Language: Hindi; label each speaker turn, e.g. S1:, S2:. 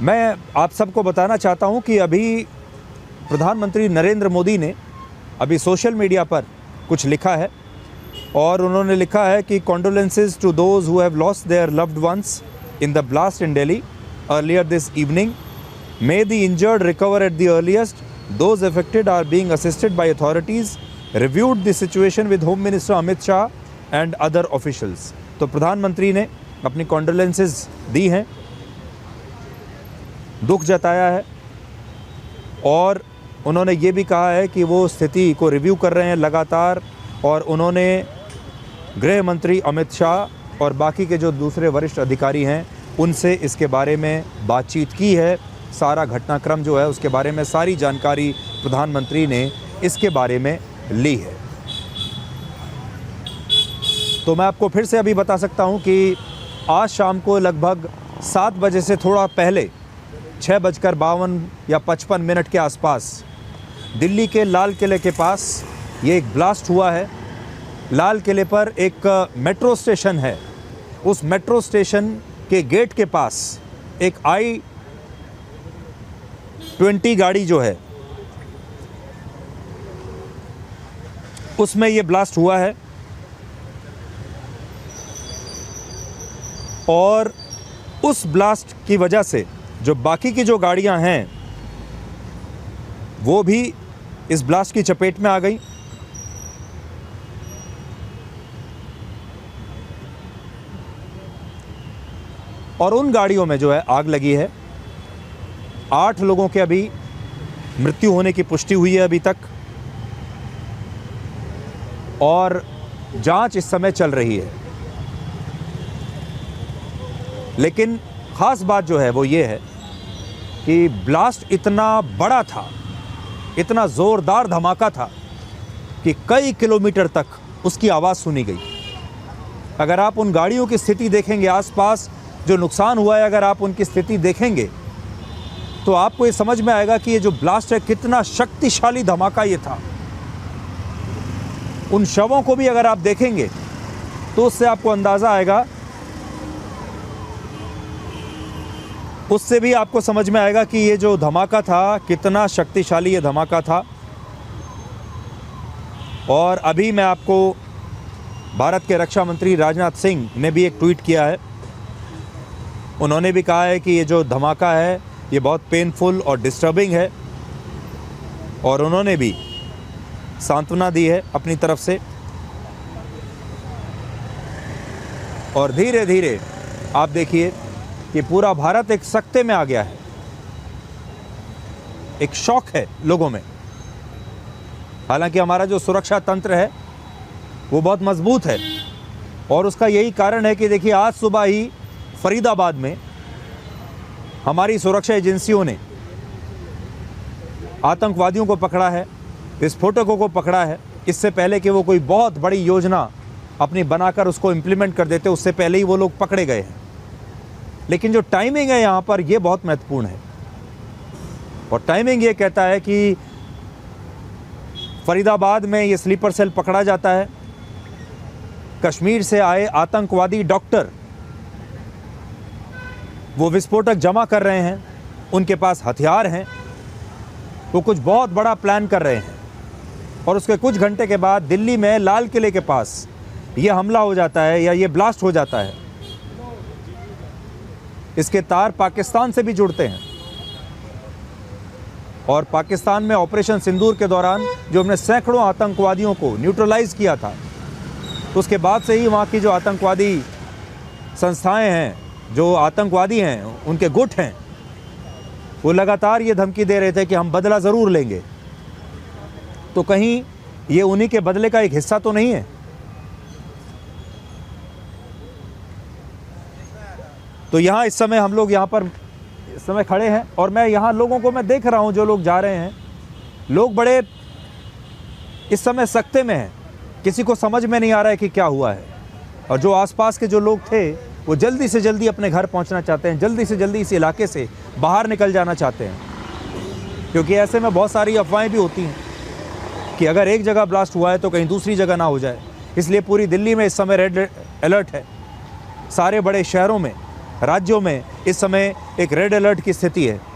S1: मैं आप सबको बताना चाहता हूं कि अभी प्रधानमंत्री नरेंद्र मोदी ने अभी सोशल मीडिया पर कुछ लिखा है और उन्होंने लिखा है कि condolences to those who have lost their loved ones in the blast in Delhi earlier this evening. May the injured recover at the earliest. Those affected are being assisted by authorities. Reviewed the situation with home minister Amit Shah and other officials. तो प्रधानमंत्री ने अपनी कंडोलेंसेस दी हैं, दुख जताया है और उन्होंने ये भी कहा है कि वो स्थिति को रिव्यू कर रहे हैं लगातार। और उन्होंने गृह मंत्री अमित शाह और बाकी के जो दूसरे वरिष्ठ अधिकारी हैं उनसे इसके बारे में बातचीत की है। सारा घटनाक्रम जो है उसके बारे में सारी जानकारी प्रधानमंत्री ने इसके बारे में ली है। तो मैं आपको फिर से अभी बता सकता हूं कि आज शाम को लगभग 7 बजे से थोड़ा पहले 6:52 या 55 के आसपास दिल्ली के लाल किले के पास ये एक ब्लास्ट हुआ है। लाल किले पर एक मेट्रो स्टेशन है, उस मेट्रो स्टेशन के गेट के पास एक I-20 गाड़ी जो है उसमें ये ब्लास्ट हुआ है और उस ब्लास्ट की वजह से जो बाकी की जो गाड़ियां हैं वो भी इस ब्लास्ट की चपेट में आ गई। और उन गाड़ियों में जो है आग लगी है। 8 लोगों के अभी मृत्यु होने की पुष्टि हुई है अभी तक और जांच इस समय चल रही है। लेकिन ख़ास बात जो है वो ये है कि ब्लास्ट इतना बड़ा था, इतना ज़ोरदार धमाका था कि कई किलोमीटर तक उसकी आवाज़ सुनी गई। अगर आप उन गाड़ियों की स्थिति देखेंगे, आसपास जो नुकसान हुआ है, अगर आप उनकी स्थिति देखेंगे तो आपको ये समझ में आएगा कि ये जो ब्लास्ट है कितना शक्तिशाली धमाका ये था। उन शवों को भी अगर आप देखेंगे तो उससे आपको अंदाज़ा आएगा, उससे भी आपको समझ में आएगा कि ये जो धमाका था कितना शक्तिशाली ये धमाका था। और अभी मैं आपको भारत के रक्षा मंत्री राजनाथ सिंह ने भी एक ट्वीट किया है। उन्होंने भी कहा है कि ये जो धमाका है ये बहुत पेनफुल और डिस्टर्बिंग है और उन्होंने भी सांत्वना दी है अपनी तरफ से। और धीरे धीरे आप देखिए कि पूरा भारत एक सकते में आ गया है, एक शौक है लोगों में। हालांकि हमारा जो सुरक्षा तंत्र है वो बहुत मजबूत है और उसका यही कारण है कि देखिए आज सुबह ही फरीदाबाद में हमारी सुरक्षा एजेंसियों ने आतंकवादियों को पकड़ा है, विस्फोटकों को पकड़ा है। इससे पहले कि वो कोई बहुत बड़ी योजना अपनी बनाकर उसको इम्प्लीमेंट कर देते, उससे पहले ही वो लोग पकड़े गए हैं। लेकिन जो टाइमिंग है यहाँ पर ये बहुत महत्वपूर्ण है और टाइमिंग ये कहता है कि फरीदाबाद में ये स्लीपर सेल पकड़ा जाता है। कश्मीर से आए आतंकवादी डॉक्टर वो विस्फोटक जमा कर रहे हैं, उनके पास हथियार हैं, वो कुछ बहुत बड़ा प्लान कर रहे हैं और उसके कुछ घंटे के बाद दिल्ली में लाल किले के पास ये हमला हो जाता है या ये ब्लास्ट हो जाता है। इसके तार पाकिस्तान से भी जुड़ते हैं और पाकिस्तान में ऑपरेशन सिंदूर के दौरान जो हमने सैकड़ों आतंकवादियों को न्यूट्रलाइज किया था, तो उसके बाद से ही वहाँ की जो आतंकवादी संस्थाएं हैं, जो आतंकवादी हैं, उनके गुट हैं, वो लगातार ये धमकी दे रहे थे कि हम बदला ज़रूर लेंगे। तो कहीं ये उन्हीं के बदले का एक हिस्सा तो नहीं है? तो यहाँ इस समय हम लोग यहाँ पर इस समय खड़े हैं और मैं यहाँ लोगों को मैं देख रहा हूँ, जो लोग जा रहे हैं, लोग बड़े इस समय सकते में हैं। किसी को समझ में नहीं आ रहा है कि क्या हुआ है और जो आसपास के जो लोग थे वो जल्दी से जल्दी अपने घर पहुंचना चाहते हैं, जल्दी से जल्दी इस इलाके से बाहर निकल जाना चाहते हैं। क्योंकि ऐसे में बहुत सारी अफवाहें भी होती हैं कि अगर एक जगह ब्लास्ट हुआ है तो कहीं दूसरी जगह ना हो जाए। इसलिए पूरी दिल्ली में इस समय रेड अलर्ट है। सारे बड़े शहरों में राज्यों में इस समय एक रेड अलर्ट की स्थिति है।